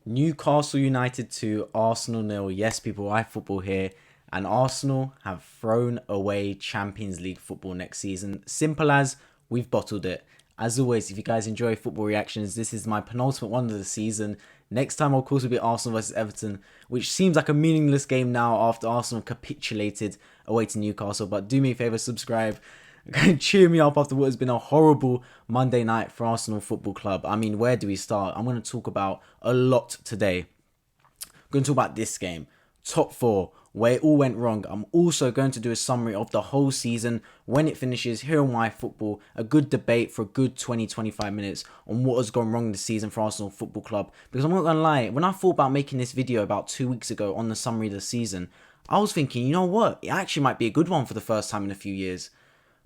Newcastle United 2, Arsenal nil. Yes, people, iFootball here. And Arsenal have thrown away Champions League football next season. Simple as we've bottled it. As always, if you guys enjoy football reactions, this is my penultimate one of the season. Next time, of course, will be Arsenal versus Everton, which seems like a meaningless game now after Arsenal capitulated away to Newcastle. But do me a favour, subscribe. Cheer me up after what has been a horrible Monday night for Arsenal Football Club. I mean, where do we start? I'm going to talk about a lot today. I'm going to talk about this game, top four, where it all went wrong. I'm also going to do a summary of the whole season when it finishes here on iFootball. A good debate for a good 20-25 minutes on what has gone wrong this season for Arsenal Football Club. Because I'm not going to lie, when I thought about making this video about 2 weeks ago on the summary of the season, I was thinking, you know what? It actually might be a good one for the first time in a few years.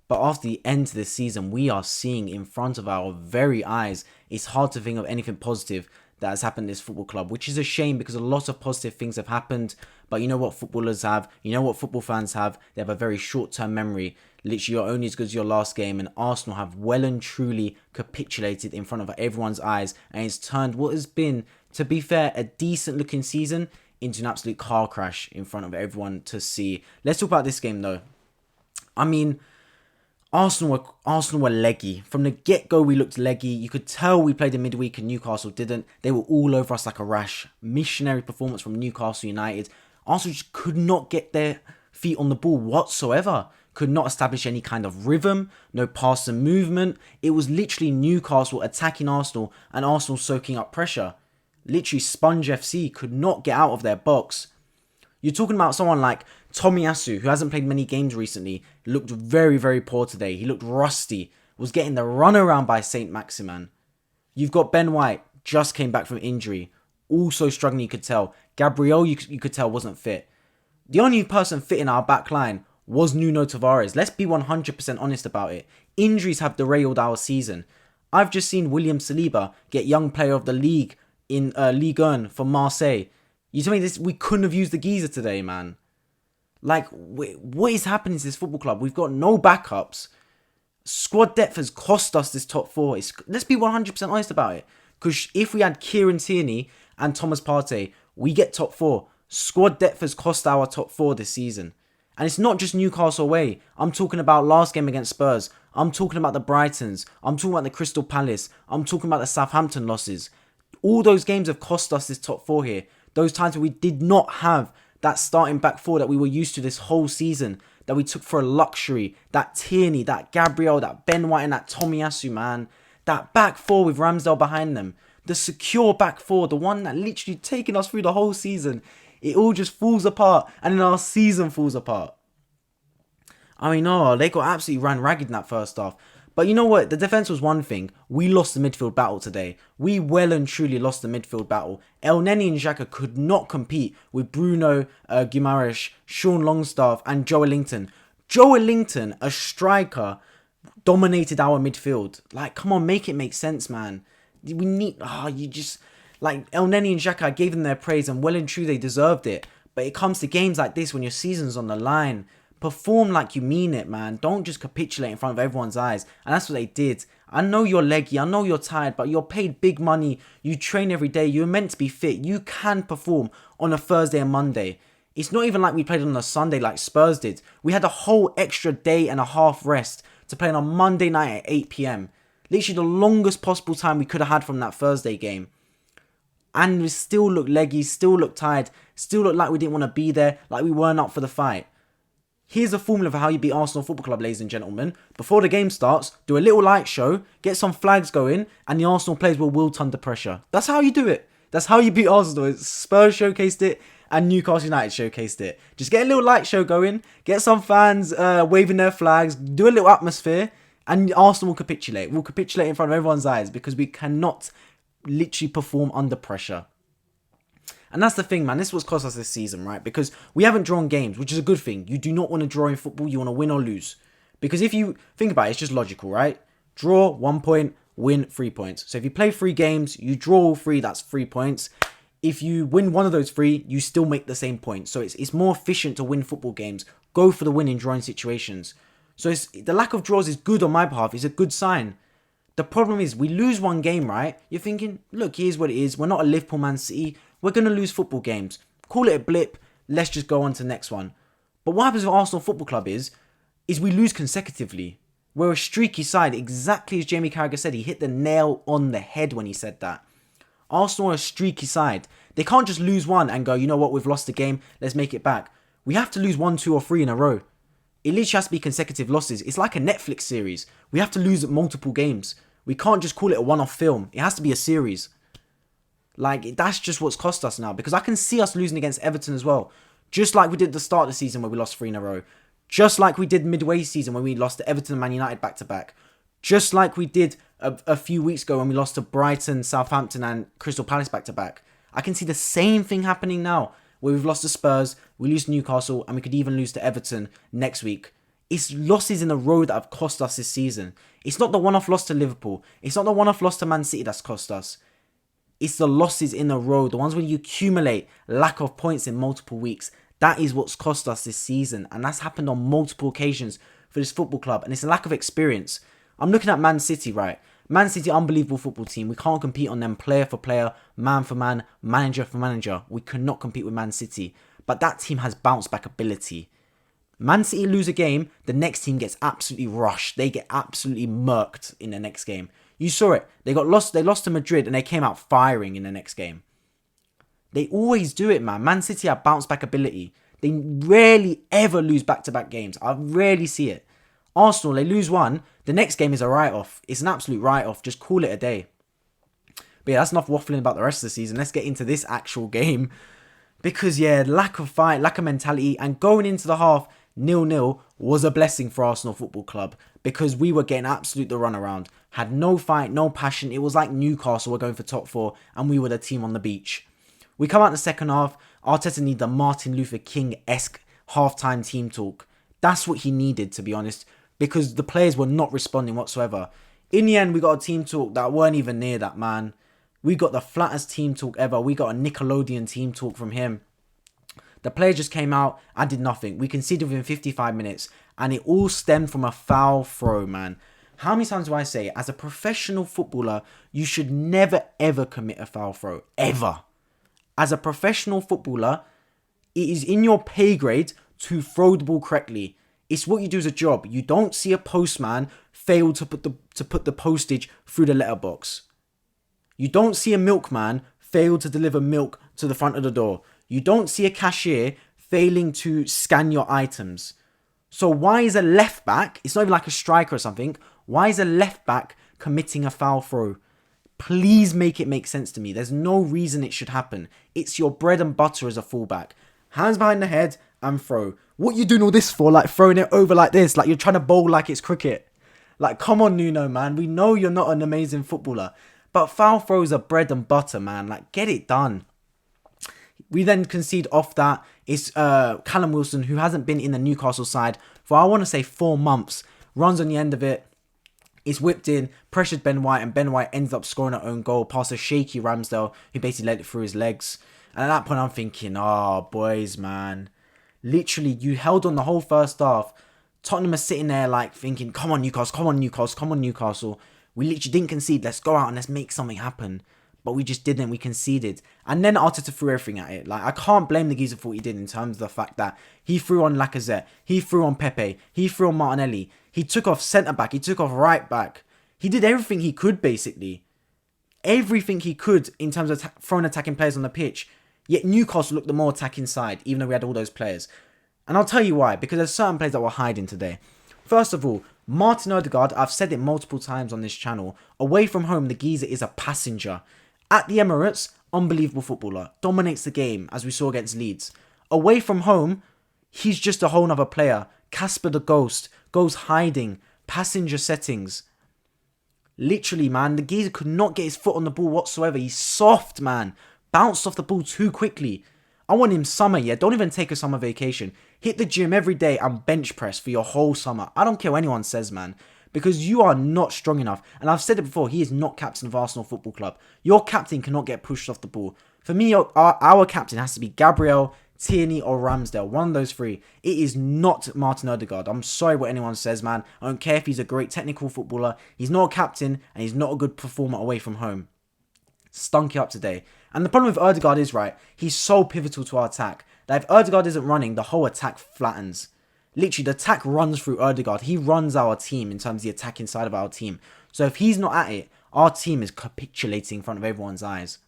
But after the end of this season, we are seeing in front of our very eyes, it's hard to think of anything positive that has happened in this football club, which is a shame because a lot of positive things have happened. But you know what footballers have, you know what football fans have, they have a very short-term memory. Literally, you're only as good as your last game, and Arsenal have well and truly capitulated in front of everyone's eyes, and it's turned what has been, to be fair, a decent-looking season into an absolute car crash in front of everyone to see. Let's talk about this game, though. I mean, Arsenal were leggy. From the get-go, we looked leggy. You could tell we played in midweek and Newcastle didn't. They were all over us like a rash. Missionary performance from Newcastle United. Arsenal just could not get their feet on the ball whatsoever. Could not establish any kind of rhythm. No pass and movement. It was literally Newcastle attacking Arsenal and Arsenal soaking up pressure. Literally, Sponge FC could not get out of their box. You're talking about someone like Tomiyasu, who hasn't played many games recently, looked very, very poor today. He looked rusty, was getting the runaround by Saint Maximin. You've got Ben White, just came back from injury, also struggling, you could tell. Gabriel, you could tell, wasn't fit. The only person fit in our back line was Nuno Tavares. Let's be 100% honest about it. Injuries have derailed our season. I've just seen William Saliba get Young Player of the League in Ligue 1 for Marseille. You tell me this? We couldn't have used the geezer today, man. Like, what is happening to this football club? We've got no backups. Squad depth has cost us this top four. Let's be 100% honest about it. Because if we had Kieran Tierney and Thomas Partey, we get top four. Squad depth has cost our top four this season. And it's not just Newcastle away. I'm talking about last game against Spurs. I'm talking about the Brightons. I'm talking about the Crystal Palace. I'm talking about the Southampton losses. All those games have cost us this top four here. Those times where we did not have that starting back four that we were used to this whole season, that we took for a luxury. That Tierney, that Gabriel, that Ben White and that Tomiyasu, man. That back four with Ramsdale behind them. The secure back four, the one that literally taken us through the whole season. It all just falls apart, and then our season falls apart. I mean, they got absolutely ran ragged in that first half. But you know what? The defence was one thing. We lost the midfield battle today. We well and truly lost the midfield battle. El Neni and Xhaka could not compete with Bruno Guimaraes, Sean Longstaff and Joe Ellington. Joe Ellington, a striker, dominated our midfield. Like, come on, make it make sense, man. We need... Like, El Neni and Xhaka, I gave them their praise and well and true they deserved it. But it comes to games like this when your season's on the line. Perform like you mean it, man. Don't just capitulate in front of everyone's eyes. And that's what they did. I know you're leggy. I know you're tired. But you're paid big money. You train every day. You're meant to be fit. You can perform on a Thursday and Monday. It's not even like we played on a Sunday like Spurs did. We had a whole extra day and a half rest to play on a Monday night at 8 p.m. Literally the longest possible time we could have had from that Thursday game. And we still looked leggy. Still looked tired. Still looked like we didn't want to be there. Like we weren't up for the fight. Here's a formula for how you beat Arsenal Football Club, ladies and gentlemen. Before the game starts, do a little light show, get some flags going, and the Arsenal players will wilt under pressure. That's how you do it. That's how you beat Arsenal. Spurs showcased it, and Newcastle United showcased it. Just get a little light show going, get some fans waving their flags, do a little atmosphere, and Arsenal will capitulate. We'll capitulate in front of everyone's eyes because we cannot literally perform under pressure. And that's the thing, man. This is what's cost us this season, right? Because we haven't drawn games, which is a good thing. You do not want to draw in football. You want to win or lose. Because if you think about it, it's just logical, right? Draw 1 point, win 3 points. So if you play 3 games, you draw all 3, that's 3 points. If you win one of those 3, you still make the same point. So it's more efficient to win football games. Go for the win in drawing situations. So the lack of draws is good on my behalf. It's a good sign. The problem is we lose one game, right? You're thinking, look, here's what it is. We're not a Liverpool Man City. We're going to lose football games. Call it a blip. Let's just go on to the next one. But what happens with Arsenal Football Club is we lose consecutively. We're a streaky side, exactly as Jamie Carragher said. He hit the nail on the head when he said that. Arsenal are a streaky side. They can't just lose one and go, you know what, we've lost the game, let's make it back. We have to lose 1, 2 or 3 in a row. It literally has to be consecutive losses. It's like a Netflix series. We have to lose multiple games. We can't just call it a one-off film. It has to be a series. Like, that's just what's cost us now. Because I can see us losing against Everton as well. Just like we did at the start of the season where we lost 3 in a row. Just like we did midway season when we lost to Everton and Man United back-to-back. Just like we did a few weeks ago when we lost to Brighton, Southampton and Crystal Palace back-to-back. I can see the same thing happening now. Where we've lost to Spurs, we lose to Newcastle, and we could even lose to Everton next week. It's losses in a row that have cost us this season. It's not the one-off loss to Liverpool. It's not the one-off loss to Man City that's cost us. It's the losses in a row, the ones where you accumulate lack of points in multiple weeks. That is what's cost us this season, and that's happened on multiple occasions for this football club, and it's a lack of experience. I'm looking at Man City, right? Man City, unbelievable football team. We can't compete on them player for player, man for man, manager for manager. We cannot compete with Man City. But that team has bounce back ability. Man City lose a game, the next team gets absolutely rushed. They get absolutely murked in the next game. You saw it. They lost to Madrid and they came out firing in the next game. They always do it, man. Man City have bounce back ability. They rarely ever lose back-to-back games. I rarely see it. Arsenal, they lose one. The next game is a write-off. It's an absolute write-off. Just call it a day. But yeah, that's enough waffling about the rest of the season. Let's get into this actual game. Because, yeah, lack of fight, lack of mentality. And going into the half, 0-0 was a blessing for Arsenal Football Club. Because we were getting absolute the runaround. Had no fight, no passion. It was like Newcastle were going for top 4. And we were the team on the beach. We come out in the second half. Arteta needed the Martin Luther King-esque halftime team talk. That's what he needed, to be honest. Because the players were not responding whatsoever. In the end, we got a team talk that weren't even near that, man. We got the flattest team talk ever. We got a Nickelodeon team talk from him. The players just came out and did nothing. We conceded within 55 minutes. And it all stemmed from a foul throw, man. How many times do I say, as a professional footballer, you should never ever commit a foul throw. Ever. As a professional footballer, it is in your pay grade to throw the ball correctly. It's what you do as a job. You don't see a postman fail to put the postage through the letterbox. You don't see a milkman fail to deliver milk to the front of the door. You don't see a cashier failing to scan your items. So why is a left back, it's not even like a striker or something, why is a left back committing a foul throw? Please make it make sense to me. There's no reason it should happen. It's your bread and butter as a fullback. Hands behind the head and throw. What you doing all this for? Like throwing it over like this, like you're trying to bowl like it's cricket. Like, come on, Nuno, man. We know you're not an amazing footballer, but foul throws are bread and butter, man. Like, get it done. We then concede off that. It's Callum Wilson, who hasn't been in the Newcastle side for, I want to say, 4 months. Runs on the end of it. It's whipped in, pressured Ben White, and Ben White ends up scoring an own goal past a shaky Ramsdale, who basically let it through his legs. And at that point, I'm thinking, oh, boys, man. Literally, you held on the whole first half. Tottenham are sitting there like thinking, come on, Newcastle, come on, Newcastle, come on, Newcastle. We literally didn't concede. Let's go out and let's make something happen. But we just didn't. We conceded. And then Arteta threw everything at it. Like, I can't blame the geezer for what he did in terms of the fact that he threw on Lacazette. He threw on Pepe. He threw on Martinelli. He took off centre-back. He took off right-back. He did everything he could, basically. Everything he could in terms of throwing attacking players on the pitch. Yet Newcastle looked the more attacking side, even though we had all those players. And I'll tell you why. Because there's certain players that were hiding today. First of all, Martin Odegaard, I've said it multiple times on this channel. Away from home, the geezer is a passenger. At the Emirates, unbelievable footballer. Dominates the game, as we saw against Leeds. Away from home, he's just a whole nother player. Casper the Ghost. Goes hiding. Passenger settings. Literally, man, the geezer could not get his foot on the ball whatsoever. He's soft, man. Bounced off the ball too quickly. I want him summer, yeah? Don't even take a summer vacation. Hit the gym every day and bench press for your whole summer. I don't care what anyone says, man. Because you are not strong enough. And I've said it before, he is not captain of Arsenal Football Club. Your captain cannot get pushed off the ball. For me, our captain has to be Gabriel Tierney or Ramsdale. One of those three. It is not Martin Odegaard. I'm sorry what anyone says, man. I don't care if he's a great technical footballer. He's not a captain and he's not a good performer away from home. Stunk it up today. And the problem with Odegaard is, right, he's so pivotal to our attack that if Odegaard isn't running, the whole attack flattens. Literally, the attack runs through Odegaard. He runs our team in terms of the attacking side of our team. So if he's not at it, our team is capitulating in front of everyone's eyes.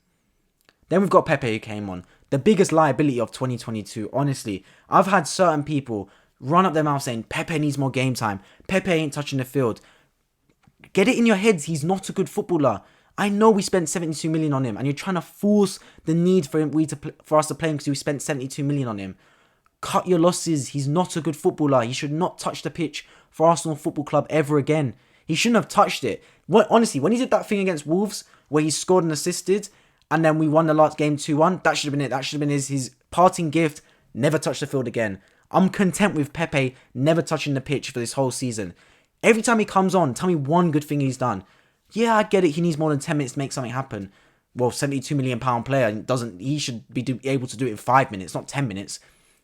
Then we've got Pepe who came on. The biggest liability of 2022, honestly. I've had certain people run up their mouth saying, Pepe needs more game time. Pepe ain't touching the field. Get it in your heads, he's not a good footballer. I know we spent 72 million on him and you're trying to force the need for us to play him because we spent 72 million on him. Cut your losses. He's not a good footballer. He should not touch the pitch for Arsenal Football Club ever again. He shouldn't have touched it. Honestly, when he did that thing against Wolves where he scored and assisted and then we won the last game 2-1, that should have been it. That should have been his parting gift. Never touch the field again. I'm content with Pepe never touching the pitch for this whole season. Every time he comes on, tell me one good thing he's done. Yeah, I get it. He needs more than 10 minutes to make something happen. Well, £72 million player he should be able to do it in 5 minutes, not 10 minutes.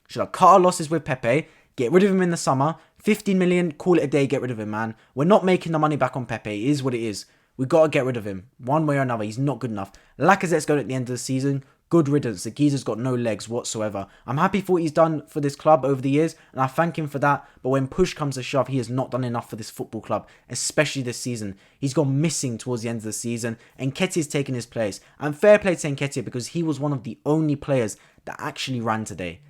Should I cut our losses with Pepe, get rid of him in the summer, 15 million, call it a day, get rid of him, man. We're not making the money back on Pepe. It is what it is. We got to get rid of him. One way or another, he's not good enough. Lacazette's going at the end of the season. Good riddance. The geezer's got no legs whatsoever. I'm happy for what he's done for this club over the years, and I thank him for that. But when push comes to shove, he has not done enough for this football club, especially this season. He's gone missing towards the end of the season, and Nketiah's taken his place. And fair play to Nketiah because he was one of the only players that actually ran today.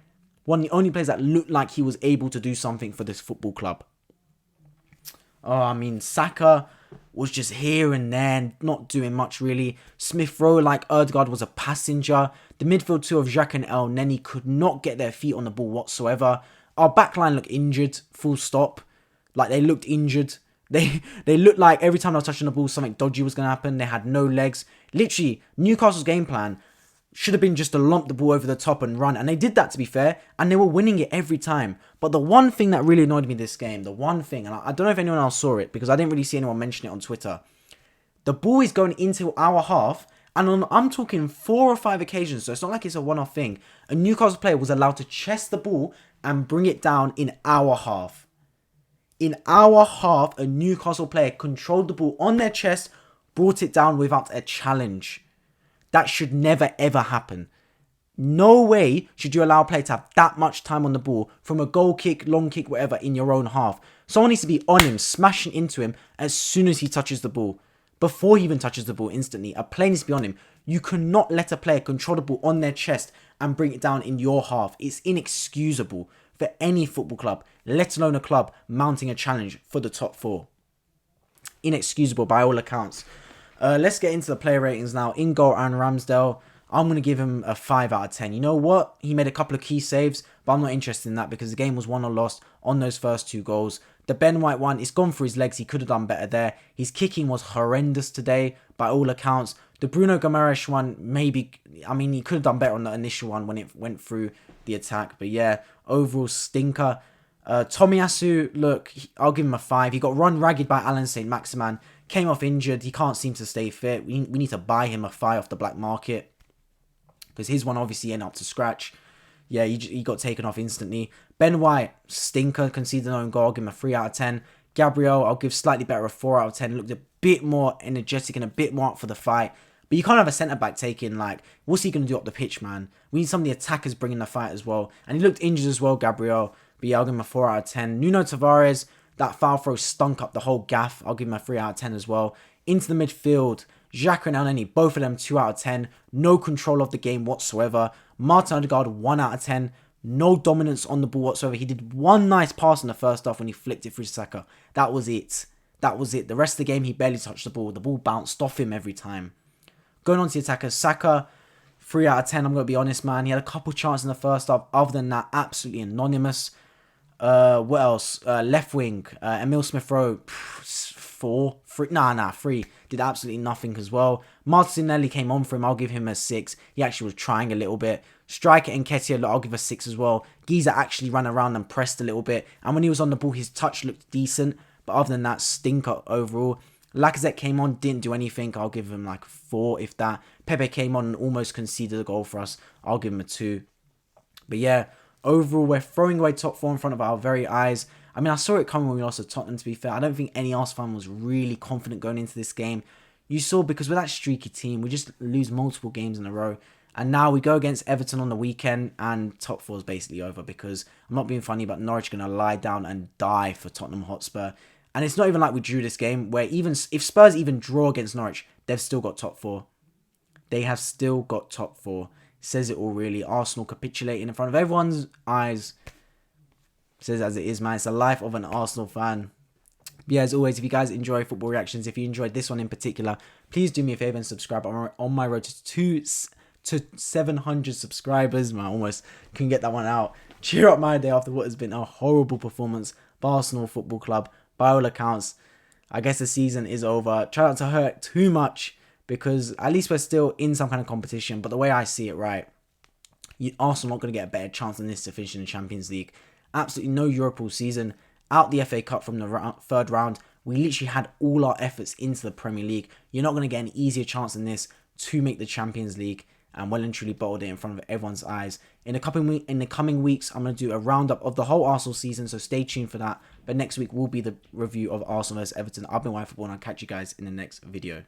One of the only players that looked like he was able to do something for this football club. Oh, I mean, Saka was just here and there and not doing much really. Smith Rowe, like Odegaard, was a passenger. The midfield two of Xhaka and El Neni could not get their feet on the ball whatsoever. Our backline looked injured, full stop. Like, they looked injured. They looked like every time I was touching the ball, something dodgy was going to happen. They had no legs. Literally, Newcastle's game plan should have been just to lump the ball over the top and run. And they did that, to be fair. And they were winning it every time. But the one thing that really annoyed me this game, the one thing, and I don't know if anyone else saw it, because I didn't really see anyone mention it on Twitter. The ball is going into our half. And I'm talking 4 or 5 occasions, so it's not like it's a one-off thing. A Newcastle player was allowed to chest the ball and bring it down in our half. In our half, a Newcastle player controlled the ball on their chest, brought it down without a challenge. That should never ever happen. No way should you allow a player to have that much time on the ball from a goal kick, long kick, whatever, in your own half. Someone needs to be on him, smashing into him as soon as he touches the ball. Before he even touches the ball instantly, a player needs to be on him. You cannot let a player control the ball on their chest and bring it down in your half. It's inexcusable for any football club, let alone a club mounting a challenge for the top 4. Inexcusable by all accounts. Let's get into the player ratings now. In goal, Aaron Ramsdale. I'm going to give him a 5 out of 10. You know what? He made a couple of key saves, but I'm not interested in that because the game was won or lost on those first 2 goals. The Ben White one, it's gone for his legs. He could have done better there. His kicking was horrendous today, by all accounts. The Bruno Guimaraes one, maybe, I mean, he could have done better on the initial one when it went through the attack. But yeah, overall stinker. Tomiyasu, look, I'll give him a 5. He got run ragged by Alan St. Maximin. Came off injured. He can't seem to stay fit. We need to buy him a 5 off the black market. Because his one obviously ended up to scratch. Yeah, he got taken off instantly. Ben White, stinker, conceded an own goal. I'll give him a 3 out of 10. Gabriel, I'll give slightly better a 4 out of 10. Looked a bit more energetic and a bit more up for the fight. But you can't have a centre-back taking, like, what's he going to do up the pitch, man? We need some of the attackers bringing the fight as well. And he looked injured as well, Gabriel. But yeah, I'll give him a 4 out of 10. Nuno Tavares, that foul throw stunk up the whole gaff. I'll give him a 3 out of 10 as well. Into the midfield, Xhaka and El Neni, both of them 2 out of 10. No control of the game whatsoever. Martin Odegaard, 1 out of 10. No dominance on the ball whatsoever. He did one nice pass in the first half when he flicked it through Saka. That was it. That was it. The rest of the game, he barely touched the ball. The ball bounced off him every time. Going on to the attackers, Saka, 3 out of 10. I'm going to be honest, man. He had a couple chances in the first half. Other than that, absolutely anonymous. What else? Left wing, Emil Smith Rowe, 4. 3. Nah, 3. Did absolutely nothing as well. Martinelli came on for him. I'll give him a 6. He actually was trying a little bit. Striker and Nketiah, I'll give a 6 as well. Giza actually ran around and pressed a little bit. And when he was on the ball, his touch looked decent. But other than that, stinker overall. Lacazette came on, didn't do anything. I'll give him like 4, if that. Pepe came on and almost conceded a goal for us. I'll give him a 2. But yeah, overall, we're throwing away top four in front of our very eyes. I mean, I saw it coming when we lost to Tottenham, to be fair. I don't think any Arsenal fan was really confident going into this game. You saw, because with that streaky team, we just lose multiple games in a row. And now we go against Everton on the weekend, and top four is basically over, because I'm not being funny, but Norwich are going to lie down and die for Tottenham Hotspur. And it's not even like we drew this game, where even if Spurs even draw against Norwich, they've still got top four. They have still got top four. Says it all, really. Arsenal capitulating in front of everyone's eyes. Says as it is, man. It's the life of an Arsenal fan. Yeah, as always, if you guys enjoy football reactions, if you enjoyed this one in particular, please do me a favor and subscribe. I'm on my road to 700 subscribers. Man, I almost couldn't get that one out. Cheer up my day after what has been a horrible performance by Arsenal Football Club. By all accounts, I guess the season is over. Try not to hurt too much, because at least we're still in some kind of competition. But the way I see it, right, Arsenal not going to get a better chance than this to finish in the Champions League. Absolutely no Europa season. Out the FA Cup from the third round. We literally had all our efforts into the Premier League. You're not going to get an easier chance than this to make the Champions League. And well and truly bottled it in front of everyone's eyes. In the coming weeks, I'm going to do a roundup of the whole Arsenal season, so stay tuned for that. But next week will be the review of Arsenal vs Everton. I've been White Football, and I'll catch you guys in the next video.